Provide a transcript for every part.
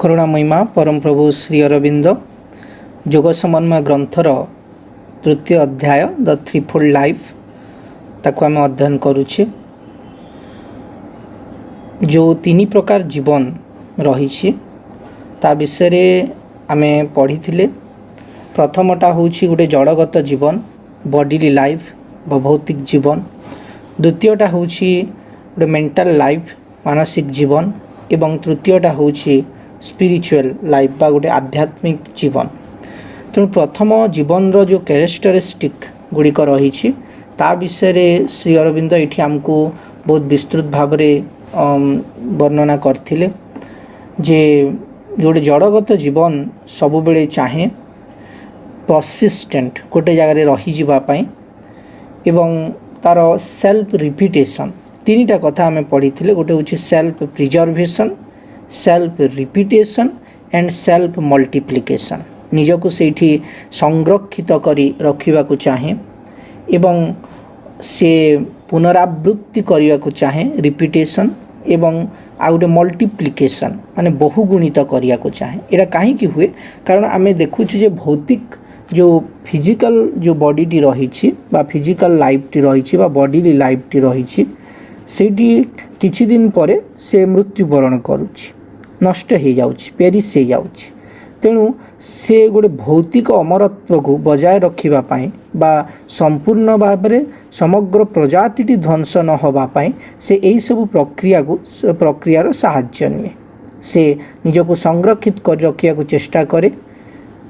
करुणामहिमा परम प्रभु श्री अरविंद जोग समन्वय ग्रंथर तृतीय अध्याय द थ्रीफोल्ड लाइफ ताको आम अध्ययन करुचे। जो तीन प्रकार जीवन रही ता विषय आम पढ़ी। प्रथमटा हूँ गोटे जड़गत जीवन बॉडीली लाइफ भौतिक जीवन। द्वितीयटा हूँ गोटे मेंटल लाइफ मानसिक जीवन एवं तृतीयटा हूँ स्पिरिचुअल लाइफ बा गोटे आध्यात्मिक जीवन। तेणु प्रथम जीवन रो जो कैरेक्टरिस्टिक गुड़िक रही ता विषय श्री अरविंद ये आमको बहुत विस्तृत भाव वर्णना करथिले जे गोटे जड़गत जीवन सब बेले चाहे परसिस्टेंट गोटे जगार रही जावाई एवं तार सेल्फ रिपीटेशन तीनटा कथा आम पढ़ी। गोटे हूँ self preservation self repetition and self multiplication. निजको सेठी संरक्षित करी रखिबा को चाहे एवं से पुनरावृत्ति करने को चाहे रिपीटेशन एवं आउ गोटे मल्टीप्लिकेशन माने बहुगुणित करने को चाहे। यहाँ कहीं हुए कारण आम देखुँ जे भौतिक जो फिजिकल जो बॉडी रही फिजिकल लाइफ टी रही बॉडी लाइफ टी रही सेठी किछि दिन पर से मृत्युवरण करुछि नष्ट हो जाउछि पेरिस हो जाउछि। तेणु से गोटे भौतिक अमरत्व को बजाय रखापी बा संपूर्ण भाव में समग्र प्रजाति ध्वंस न होगापाई से यही सब प्रक्रियार साहाय्य निए। से निजको संरक्षित कर रखा को चेष्टा करे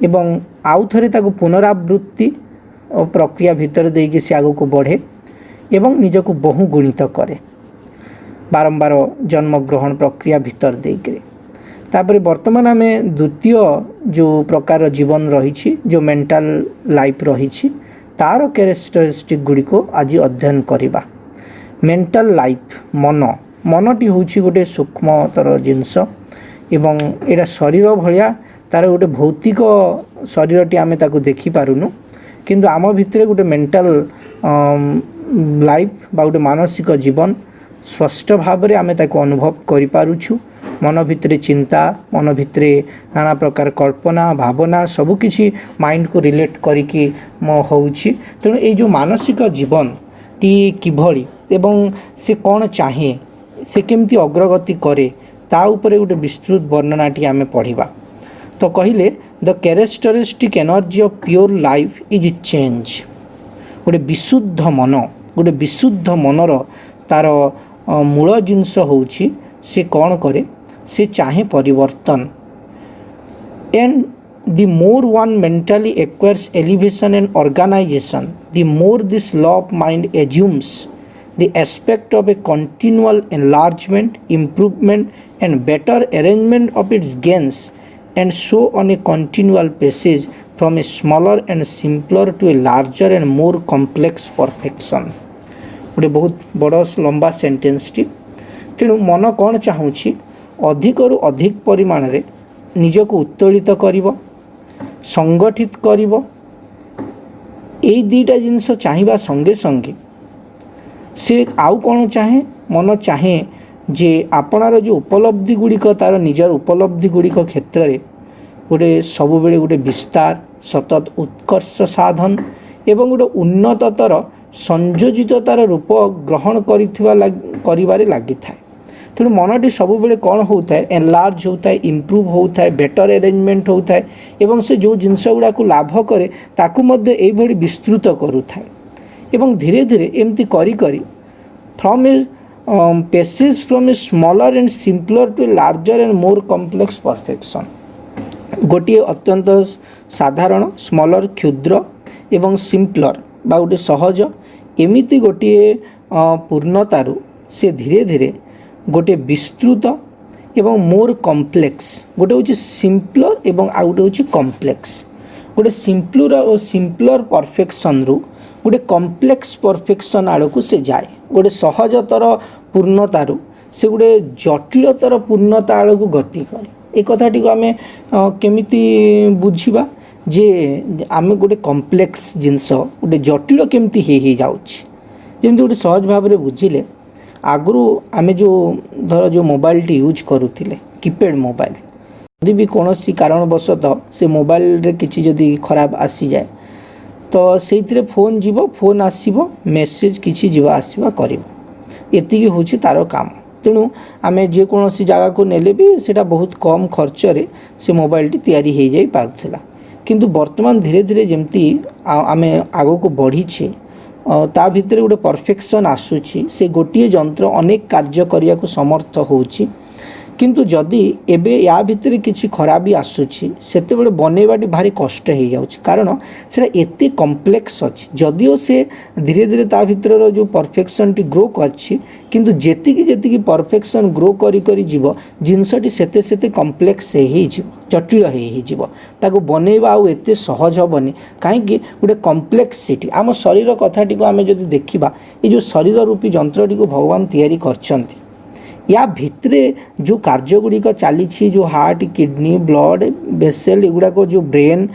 एवं आउ थे पुनरावृत्ति प्रक्रिया भितर देके से आग को बढ़े एवं निजको बहुगुणित करे बारंबार जन्म ग्रहण प्रक्रिया भितर देके। तापर वर्तमान आम द्वितीय जो प्रकार जीवन रही जो मेंटल लाइफ रही तार कैरेक्टरिस्टिक गुड़ी को आज अध्ययन करवा। मेंटल लाइफ मनटी हूँ गोटे सूक्ष्मतर जिनस एवं एटा शरीर भाया तार गोटे भौतिक शरीरटी आम ताको देखी पारुनु किंतु आम भितर गोटे मेंटल लाइफ बा गोटे मानसिक जीवन स्पष्ट भाव में आम ताको अनुभव करि पारुछु। मन भितर चिंता मन भितर नाना प्रकार कल्पना भावना सबकिछि माइंड को रिलेट करिकी होउछि। तेणु ये जो मानसिक जीवन टी किभली एवं से कौन चाहे से केमती अग्रगति करे ता उपरे गोटे विस्तृत वर्णनाटी आम पढ़िबा। तो कहले the characteristic energy of pure life is change. गोटे विशुद्ध मनर तार मूल जिनस होउछि से कौन करे से चाहे परिवर्तन। And the more one mentally acquires elevation and organization, the more this law of mind assumes the aspect of a continual enlargement, improvement and better arrangement of its gains, and so on a continual passage from a smaller and simpler to a larger and more complex perfection। गोटे बहुत बड़ लंबा sentence T. तेणु मन कौन चाहूँगी अधिक रु अधिक परिमाण रे निजको उत्तोलित करिवो संगठित करिवो। एई दुईटा जिनस चाहिबा संगे संगे से आउ कौन चाहे मन चाहे जे आपणार जो उपलब्धि गुड़िक तार निजर उपलब्धि गुड़िक क्षेत्र में गोटे सबुबले गोटे विस्तार सतत उत्कर्ष साधन एवं गोटे उन्नततर संयोजिततार रूप ग्रहण करिबारे लागि थाए। तेणु मनटी सबुबले कौन होता है एनलार्ज होता है इम्प्रूव होता है बेटर अरेंजमेंट होता है एवं से जो जिनस गुड़ा को लाभ करे ताकू मध्य एई भली विस्तृत करुथाए एवं धीरे धीरे एमती करी करी from a passage from a smaller and simpler to a larger and more complex perfection. गोटे अत्यंत साधारण स्मॉलर क्षुद्र एवं सिंपलर बा गोटे सहज एमिति गोटे पूर्णतारू से धीरे धीरे गोटे विस्तृत एवं मोर कॉम्प्लेक्स गोटे हूँ सिंपलर एवं आउ गोटे हूँ कॉम्प्लेक्स गोटे सिंपलर परफेक्शन रु गोटे कॉम्प्लेक्स परफेक्शन आड़ को से जाए। गोटे सहजतर पूर्णतारू से गोटे जटिलतर पूर्णता आड़ को गति करे। एक कथाटी को आम केमिति बुझिबा जे आम गोटे कॉम्प्लेक्स जिनस गोटे जटिल केमती हो जाउछि जेमती गोटे सहज भाव में बुझिले आगु आम जो धर जो मोबाइल टी यूज करूँ कीपैड मोबाइल यदि भी कौन कारणवशतः से मोबाइल रे किसी जदि खराब आसी जाए तो से फोन जीव फोन आसब मेसेज किसी जीवा आसवा कर एति हूँ तार काम। तेणु आम जेकोसी जगह को नेले भी सेटा बहुत कम खर्च रे से मोबाइल टी तैयारी हो जाई पारुथिला। किंतु वर्तमान धीरे धीरे जमती आम आग को बढ़ीचे ता भितर गोटे परफेक्शन आसूची से गोटे यंत्र अनेक कार्य करने को समर्थ होची। किंतु जदि एबे या भितर किसी खराबी आसूची सेते बेले बनैबाटी भारी कष्ट हो जाउची कारण सेटा एते कॉम्प्लेक्स अछि। जदिओ से धीरे धीरे ता भितर जो परफेक्शन टी ग्रो करछि किंतु जेतिकी जेतिकी परफेक्शन ग्रो करी करी जीव जिनसटी सेते सेते कॉम्प्लेक्स हे जीव जटिल हे जीव ताको बनैबा आ एते सहज हबनी काहेकि गोटे कॉम्प्लेक्सिटी आम शरीर कथाटी को आमे जदि देखिबा ए जो शरीर रूपी यंत्रटी को भगवान तैयारी करछंती या भितरे जो कार्यगुड़िक चली जो हार्ट किडनी ब्लड वेसेल एगुड़ाक जो ब्रेन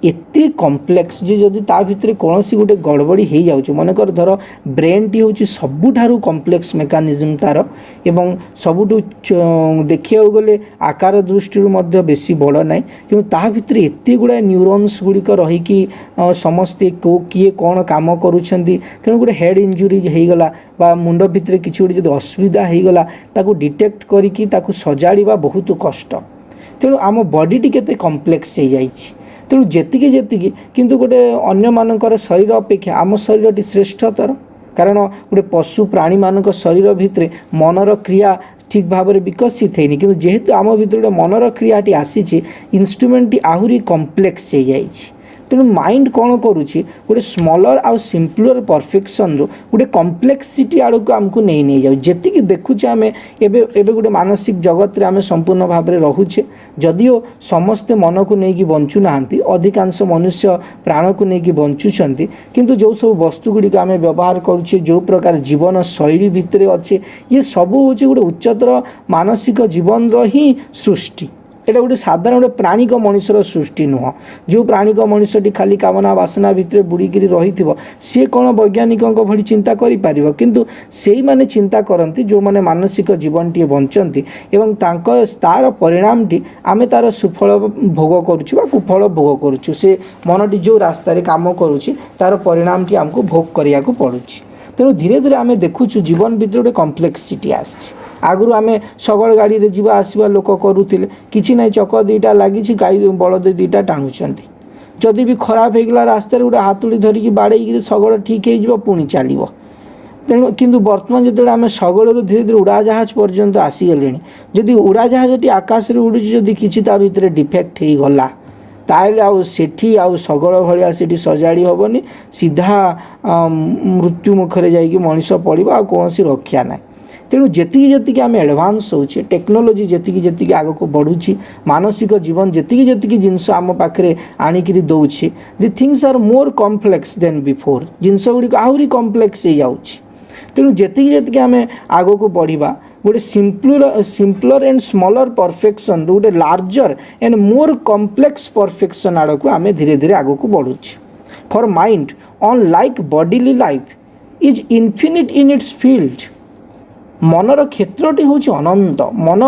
एते कॉम्प्लेक्स जे जदि ता भितरे कौन गोटे गड़बड़ी हो जाउची मनकर धर ब्रेन टी हूँ सबुठारु कॉम्प्लेक्स मेकानिज्म तार एवं सबुठु देखिया गले आकार दृष्टि मध्य बेसी बड़ ना कि ता भितरे एते गुड़ा न्यूरॉन्स गुड़िक रहीकि समस्ते को किए कौन काम करुछंती तेणु गोटे हेड इंजुरी होगला बा मुंड भितरे किछि गोटे जदि असुविधा होगला ताकू डिटेक्ट करिकि ताकू सजाड़िबा बहुत कष्ट। तेणु आम बॉडी केते कॉम्प्लेक्स हो जाइछि। तेणु जेतिकी जेतिकी किंतु गोटे अन्य मानकर शरीर अपेक्षा आम शरीर श्रेष्ठतर कारण गोटे पशु प्राणी मानक शरीर भितर मनर क्रिया ठीक भाव में विकसित है कि जेहेतु आम भर गोटे मनर क्रियाटी आसी इन्स्ट्रुमेंट आहरी कॉम्प्लेक्स हो जाइए। तेणु माइंड कौन करुच्ची गोटे स्मॉलर आउ सिंपलर परफेक्शन रो गोटे कॉम्प्लेक्सिटी आड़ को आमको नहीं नहीं जाऊ जी देखुचे आम एबे गोटे मानसिक जगत रे आम संपूर्ण भाव में रोचे जदिओ समस्ते मन को लेकिन बंचु ना अधिकांश मनुष्य प्राण को लेकिन बंचुंट किंतु जो सब वस्तु गुड़िक आम व्यवहार करुचे जो प्रकार जीवन शैली भितर अच्छे ये सब हूँ गोटे उच्चतर मानसिक जीवन ही सृष्टि। एटा गोटे साधारण गोटे प्राणिक मनुष्यर सृष्टि नुह जो प्राणिक मनुष्यटी खाली कामना वासना भितर बुड़ीकी रही सी कौन वैज्ञानिक भली चिंता कर किंतु से माने चिंता करती जो माने मानसिक जीवन टी बंचती एवं तार परिणाम टी आमे तार सुफल भोग करुछु कुफल भोग करुछु से मनटी जो रास्तार काम करुछि तार परिणाम टी आमको भोग करिया को पड़ुछि। तेणु धीरे धीरे आमे देखुछु जीवन भितर गोटे कॉम्प्लेक्सिटी आछि। आगु आम शगड़ गाड़ी रे जीवा आसवा लोक करुले कि ना चक दुईटा लगी गाई बलद दुईटा टाणुंट जदि भी खराब होगला रास्तार गोटे हाथुड़ी धरिकी बाड़े शगड़ ठीक हो पुणी चलो। तेणु किंतु बर्तमान जो आम शगड़ धीरे धीरे उड़ाजाहाज पर्यंत आसीगले जदि उड़ाजाहाज आकाश में उड़ुची जदि किसी भितर डिफेक्ट हो गला ताहले आउ सेठी आउ शगड़ भलिया सेठी सजाड़ी हेबनी सीधा मृत्यु मुखरे जाइए मनीष पड़ो आ कौन रक्षा ना। तेणु जेतिकी जेतिकी आम एडभांस होचे टेक्नोलोजी जेतिकी जेतिकी आग को बढ़ुची मानसिक जीवन जेतिकी जेतिकी जिनस आम पाखे आणिकी दौचे the things are more complex than before जिनस गुड़िक आहरी कॉम्प्लेक्स हो जाउची। तेणु जेतिकी जेतिकी आम आग को बढ़िबा गोटे सिंपलर एंड स्मॉलर परफेक्शन गोटे larger and more complex perfection आड़ को आम धीरे धीरे आग को बढ़ुची। For mind on like bodily life is infinite in its field मनर क्षेत्रटी हूँ अनंत मन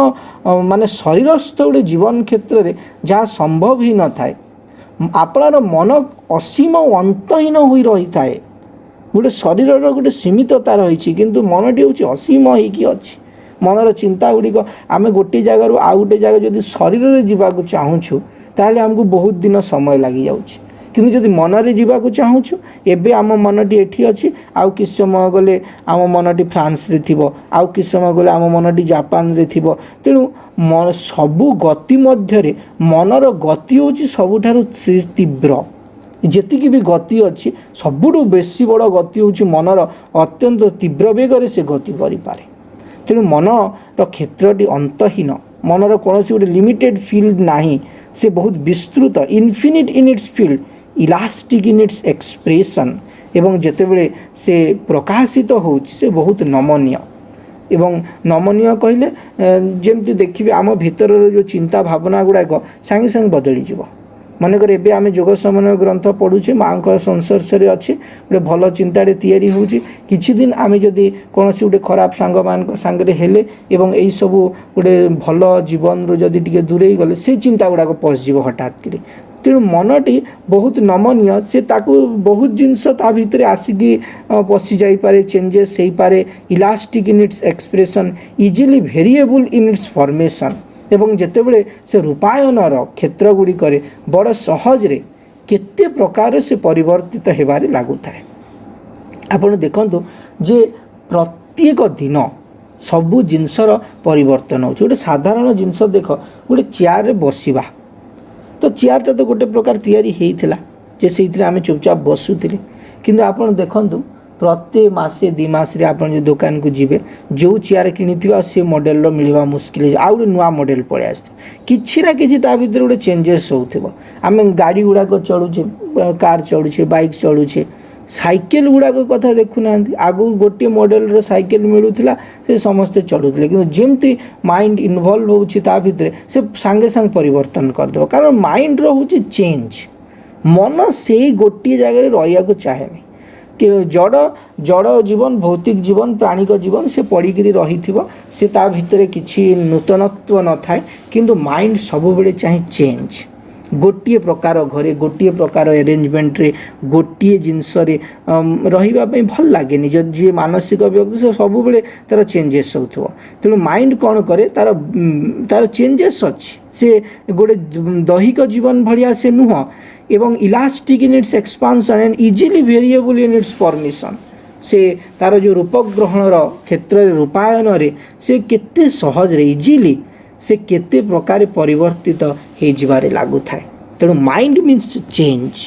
माने शरीरस्थ गोटे जीवन क्षेत्र में जहाँ संभव ही न थाए आपणार मन असीम अंतहीन हो रही थाए गोटे शरीर गोटे सीमितता रही किंतु मनटी हूँ असीम होगी अच्छी मनर चिंता गुड़िक आम गोटे जगार आउ गोटे जगह जब शरीर में जावाक चाहूँ ताहले आमको बहुत दिन समय लगी जाउछि किंतु जदि मनरे जावाक चाहूँ एबे आम मनटी एठी अच्छी आउ कि समय गले आम मनटी फ्रांस रे थिबो आउ कि समय गले आम मनटी जापान रे थिबो। तेणु मन सबु गति मध्यरे मनर गति होची सबुठारु तीव्र जेतिकी भी गति अच्छी सबुठु बेसी बड़ गति होची मनर अत्यंत तीव्र बेगरे से गति करि पारे। तेणु मनर क्षेत्रटी अंतहीन मनर कौन गोटे लिमिटेड फील्ड नाही से बहुत विस्तृत infinite in its field elastic in its expression एवं जेतेबेले से प्रकाशित हो से बहुत नमनीय एवं नमनीय कहले जमती देखिए आम भीतर जो चिंता भावना गुड़ाक सांगे सांगे बदली जीव मनकर एबे आम जोग समन्वय ग्रंथ पढ़ुचे माँ संस्पर्श अच्छे गोटे भल चिंताटे तैयारी होची किछि दिन आम जदि कौन गोटे खराब सांग मान सांगे हेले एवं यही सब गोटे भल जीवन रू जदि टिके दूरे गले से चिंता गुड़ाक पशिज हठात कि तेणु मनटी बहुत नमनीय से ताकू बहुत जिनस ता भितर आसिकी पशि जाइपे चेंजेस हो पारे elastic in its expression easily variable in its formation एवं जेतेबेले से रूपायनर क्षेत्र गुड़िक बड़ सहजरे केते प्रकार से परिवर्तित हेबारे लागू थाए। आपण देखंतु जे प्रत्येक दिन सबु जिनसर परिवर्तन होछि गोटे साधारण जिनस देख गोटे चेयर रे बसिबा तो चेयरटा तो गोटे प्रकार तैयारी होइथिला जे सेइथिरे आमे चुपचाप बसुथिले किंतु आपण देखंतु प्रत्येक मासे 2 मास रे आपण जो दुकान को जीवे जो चेयर किनिथिबा से मॉडल रो मिलवा मुश्किल आ गोटे नुआ मॉडल पळे आस्ते किछि ना किछि ता भीतर गोटे चेंजेस होउथिबो आमे गाड़ी गुडा को चढुछे कार चढुछे बाइक चढुछे साइकेल गुड़ाक कथा देखुना आगु गोटे मॉडल रो साइकेल मिलूला से समस्ते चढ़ुले कि जमती माइंड इनवल्व होची ता भितर से सांगे सांग परिवर्तन करदेव कारण माइंड रो होची चेंज मन से गोटे जगह रहा को चाहे कि जड़ जड़ जीवन भौतिक जीवन प्राणिक जीवन से पड़िक रही से ता भितर किसी नूतनत्व न थाए किंतु माइंड सब बेले चाहे चेंज गोटे प्रकार घरे गोटे प्रकार अरेंजमेंट रे गोटे जिनस रही भल लगे जो जी मानसिक व्यक्ति से सब बेले तार चेंजेस हो तेणु माइंड कौन करे तार तार चेंजेस अच्छी से गोटे दैहिक जीवन भाया से नुह एवं elastic in its expansion and easily variable in its formation से तार जो रूपग्रहणर क्षेत्र रूपायन रे से केते सहज रे इजिली से केते प्रकार परिवर्तित हो जिबारे लागू थाए तेणु माइंड मीन्स चेंज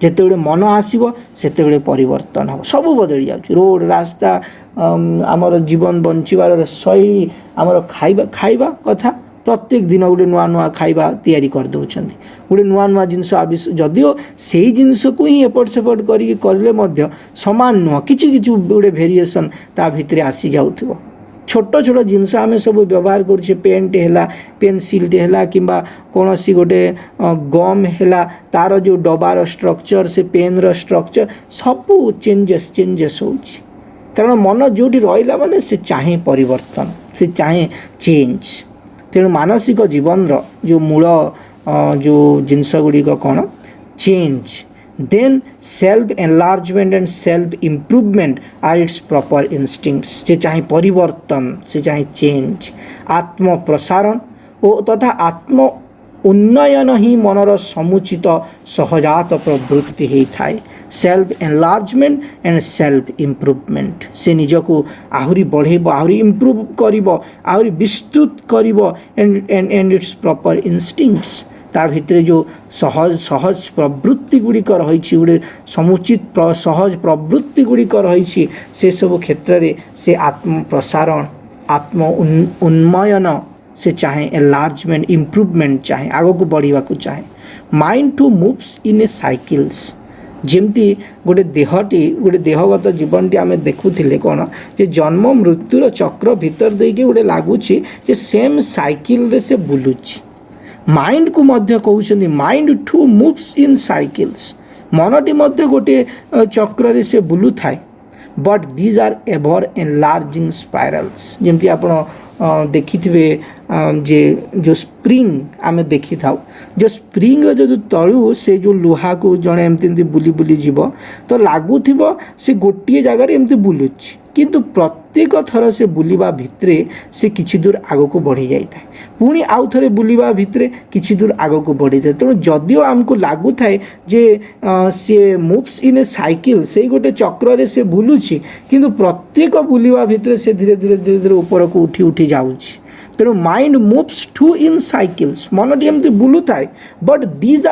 जिते मन आसो से परिवर्तन हम सब बदली जाऊँ रोड रास्ता आमर जीवन बंचार शैली आमर खाइबा खाइबा कथा प्रत्येक दिन गोटे नुआ नुआ खाइबा तैयारी कर दौरान गोटे नुआ नुआ जिनस आविष जदिओ से जिनस को ही एपट सेपट करें सामान नुह कि गोटे भेरिएसन ता भितर आसी जाउथिबो छोट छोट जिनस आम सब व्यवहार करुचे पेन टे है पेनसिल टे है कि कौन सी गोटे गम है तार जो डबार स्ट्रक्चर से पेन रो स्ट्रक्चर सब चेंजेस चेंजेस हो कारण मन जो रहा माने से चाहे परिवर्तन से चाहे चेंज तेणु मानसिक जीवन रो जो मूल जो जिनस गुड़िक कौन change then self enlargement and self improvement are its proper instincts से चाहे परिवर्तन से चाहे चेंज आत्म प्रसारण और तथा आत्म उन्नयन ही मनर समुचित सहजात प्रवृत्ति ही थाए self enlargement and self improvement से निजको आहुरी बढ़ेब आहुरी इम्प्रूव करिब आहुरी विस्तृत करिब एंड इट्स प्रॉपर इंस्टिंक्ट्स ता भितर जो सहज सहज प्रवृत्ति गुड़िक रही गोटे समुचित सहज प्रवृत्ति गुड़िक रही से सब क्षेत्र में से आत्म प्रसारण आत्म उन्नयन से चाहे एनलार्जमेंट इम्प्रूवमेंट चाहे आग को बढ़ा चाहे mind to moves in a cycles जमती गोटे देहटी गोटे देहगत जीवन टी आम देखुले कौन जे जन्म मृत्युर चक्र भीतर देके गोटे लगुच सेम साइकिल रे से बुलुची माइंड को मध्य कहते mind to moves in cycles मनटी मध्य गोटे चक्र रे से बुलू थाए but these are ever enlarging spirals जमती आप देखि जे जो स्प्रिंग आम देखी था जो स्प्रिंग रो जो तलू से जो लुहा को जड़े एमती बुली बुली जीव तो लगुव से गोटे जगार एमती बुलुच किंतु प्रत्येक थर से बुलिबा भितरे से किछि दूर आग को बढ़ी जाए पुणी आउ थे बुलिबा भितरे किछि दूर आग को बढ़ी जाए तेणु जदिओ आमको लगु थाए जे सी मूव्स इन ए साइकिल से गोटे चक्र रे से बुलुछि किंतु प्रत्येक बुलिबा भितरे से धीरे धीरे धीरे धीरे ऊपर को उठी उठी जाउछि तेणु mind moves too in cycles मनटी एमती बुलू थाए but these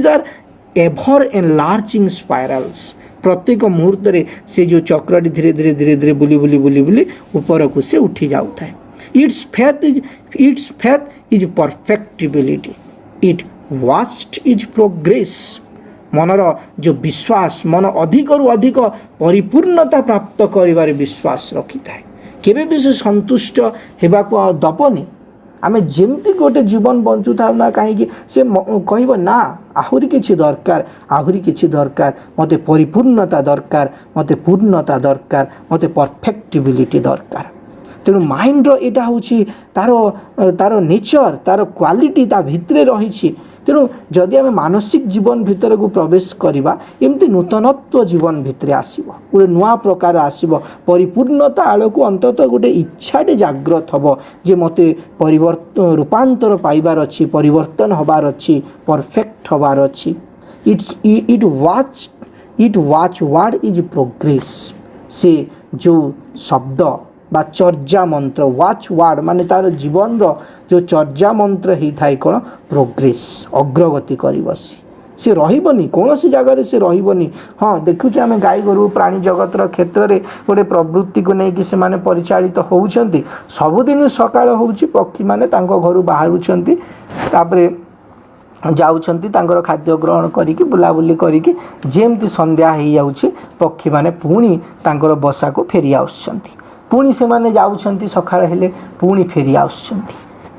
are ever enlarging spirals प्रत्येक मुहूर्त से जो चक्रटी धीरे धीरे धीरे धीरे बुली बुली बुली बुली ऊपर को से उठी जाऊ थाए its faith is perfectibility it vast is progress मनर जो विश्वास मन अधिक रु अधिक परिपूर्णता प्राप्त करिबारे विश्वास रखी थाए केबे भी से संतुष्ट हेबाको दबनी आमे जेमती गोटे जीवन बंचु था ना कहीं से कहब ना आहुरी किछि दरकार मते परिपूर्णता दरकार मते पूर्णता दरकार मते परफेक्टिबिलिटी दरकार। तेणु माइंड एटा होछि तार नेचर तार क्वालिटी ता भितरे रही। तेणु जदि आम मानसिक जीवन भितर को प्रवेश करवा एमती नूतनत्व जीवन भितर आसब गोटे नुआ प्रकार आसब परिपूर्णता आड़ को अंतत गोटे इच्छाटे जाग्रत हम जे मते परिवर्तन रूपांतर पाइबार अच्छी परिवर्तन हबार अच्छी परफेक्ट हबार अच्छी। It watch word is progress. से जो शब्द बा चर्चा मंत्र वाच वर्ड माने तार जीवन रो जो चर्चा मंत्र ही थाए कौन प्रोग्रेस अग्रगति कर सी रही कौन सी जगह से रही। हाँ देखुचे आम गाई गोरु प्राणी जगतर क्षेत्र में गोटे प्रवृत्ति को लेकिन से माने परिचालित होउछंती सबुदिन सकाळ होउची पक्षी माने तांको घरु बाहरुछंती तापरे जाउछंती तांकर खाद्य ग्रहण करिकी बुलाबुली करिकी जेमती संध्या हो जाउची पक्षी माने पुणी तांकर बसा को फेरी आउछंती पुणी से माने जाउछंती सकाळ हेले पुणी फेरी आउछंती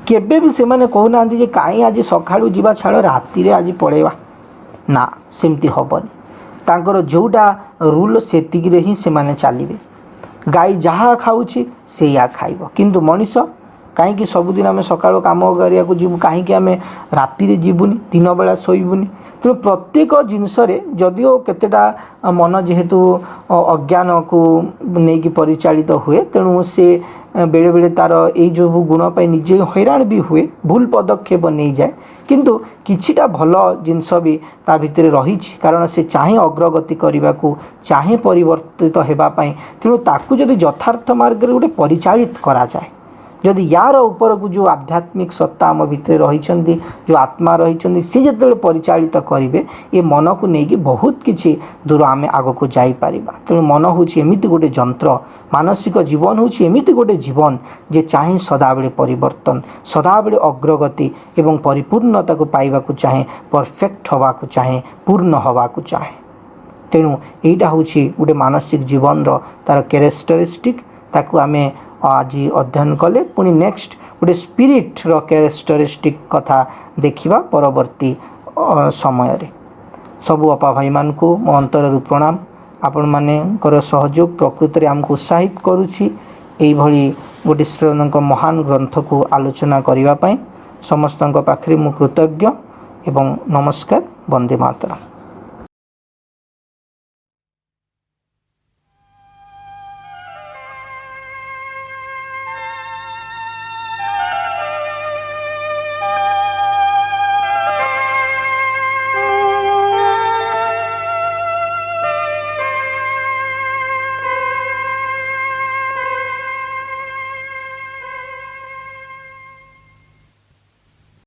केबे भी से माने कहना जे काई आज सकाळू जीवा छाड़ राति रे आज पड़ेवा ना सेमती हबनी तांकर जोटा रूल सेतिकी रे ही से माने चलिबे। गाई जहाँ खाऊची से या खाइब किंतु मनीष कहीं सबुदिन आम सकाळ काम करिया जीवु कहीं आम राति जीवुनि दिन बेला शोबुनि। तेणु प्रत्येक जिनस जदिओ केतेटा मन जेहेतु अज्ञान को लेकिन परिचालित हुए तेणु से बेले बेले तार यही जो गुण पाई निजे हैरान भी हुए भूल पदक्षेप नहीं जाए किंतु किछिटा भल जिनस भी ता भितर रही कारण से चाहे अग्रगति करने को चाहे परिवर्तित होगापाई तेणु ताकू जदि यथार्थ मार्ग गोटे परिचालित करा जाए जदि यार ऊपर को जो आध्यात्मिक सत्ता आम भितर रही जो आत्मा रही सी जो परिचालित करेंगे ये मन को लेकिन बहुत किसी दूर आम आग को जापर। तेणु मन हूँ एमती गोटे जंत्र मानसिक जीवन हूँ एमती गोटे जीवन जे चाहे सदाबले परिवर्तन सदाबले अग्रगति एवं परिपूर्णता को पाइबा को चाहे परफेक्ट हवा को चाहे पूर्ण हवा को चाहे। तेणु यहीटा हूँ गोटे मानसिक जीवन तार कैरेक्टरिस्टिक ताकू आमे आज अध्ययन कले पुणी नेक्स्ट गोटे स्पिरिट रो कैरेक्टरिस्टिक कथा देखिबा परवर्ती समय रे। सबु अपा भाई मान को मो अंतररू प्रणाम। आपण मानेकर सहयोग प्रकृति आमको उत्साहित करुछि एई भली गोटे श्रीनंक महान ग्रंथ को आलोचना करिबा पई समस्तंक पाखरे मु कृतज्ञ एवं नमस्कार। वंदे मातरम।